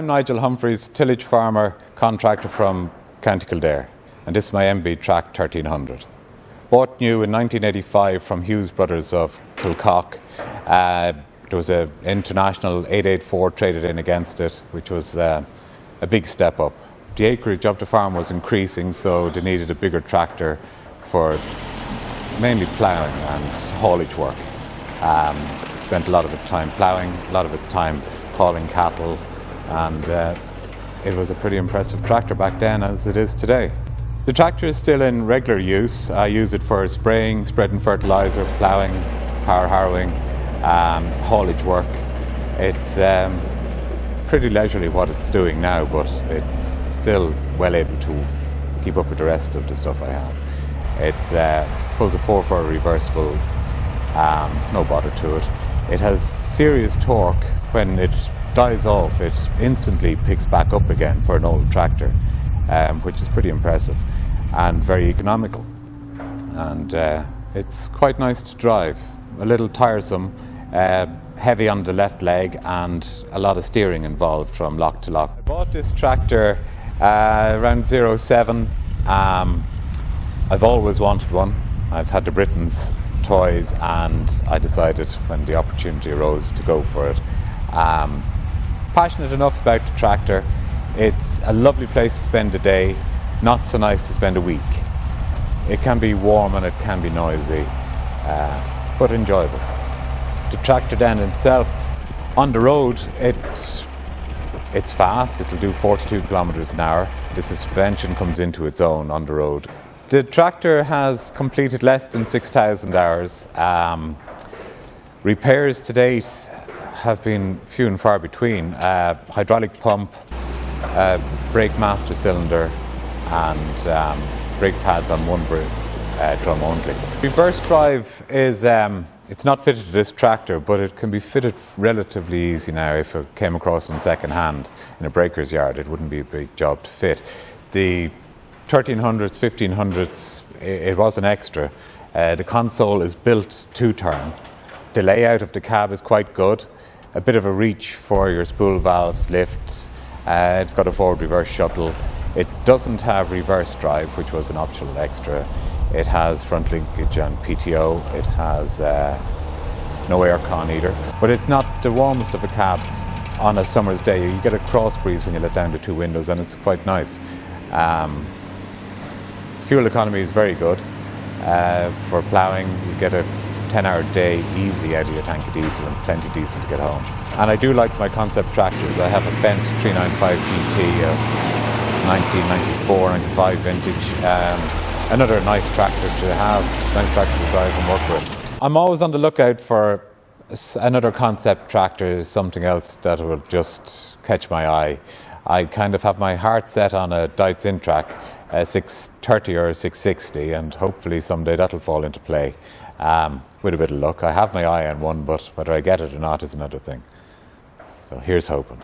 I'm Nigel Humphreys, tillage farmer, contractor from County Kildare, and this is my MB Trac 1300. Bought new in 1985 from Hughes Brothers of Kilcock. There was an international 884 traded in against it, which was a big step up. The acreage of the farm was increasing, so they needed a bigger tractor for mainly ploughing and haulage work. It spent a lot of its time ploughing, a lot of its time hauling cattle, and it was a pretty impressive tractor back then as it is today. The tractor is still in regular use. I use it for spraying, spreading fertiliser, ploughing, power harrowing, haulage work. It's pretty leisurely what it's doing now, but it's still well able to keep up with the rest of the stuff I have. It's pulls a 4/4 reversible, no bother to it. It has serious torque. When it dies off, it instantly picks back up again for an old tractor, which is pretty impressive and very economical. And it's quite nice to drive. A little tiresome, heavy on the left leg, and a lot of steering involved from lock to lock. I bought this tractor around 07. I've always wanted one. I've had the Britain's toys, and I decided when the opportunity arose to go for it. Passionate enough about the tractor. It's a lovely place to spend a day, not so nice to spend a week. It can be warm and it can be noisy, but enjoyable. The tractor then itself, on the road, it's fast. It'll do 42 kilometers an hour. The suspension comes into its own on the road. The tractor has completed less than 6,000 hours. Repairs to date have been few and far between. Hydraulic pump, brake master cylinder, and brake pads on one drum only. Reverse drive is it's not fitted to this tractor, but it can be fitted relatively easy now. If it came across on second hand in a breaker's yard, it wouldn't be a big job to fit. The 1300s, 1500s, it was an extra. The console is built two-turn. The layout of the cab is quite good. A bit of a reach for your spool valves, lift. It's got a forward-reverse shuttle. It doesn't have reverse drive, which was an optional extra. It has front linkage and PTO. It has no aircon either. But it's not the warmest of a cab on a summer's day. You get a cross breeze when you let down the two windows, and it's quite nice. Fuel economy is very good. For ploughing, you get a 10-hour day easy out of your tank of diesel, and plenty diesel to get home. And I do like my concept tractors. I have a Fendt 395 GT, 1994, 95 vintage. Another nice tractor to have, nice tractor to drive and work with. I'm always on the lookout for another concept tractor, something else that will just catch my eye. I kind of have my heart set on a Deutz Trac, a 630 or a 660, and hopefully someday that'll fall into play. With a bit of luck. I have my eye on one, but whether I get it or not is another thing. So here's hoping.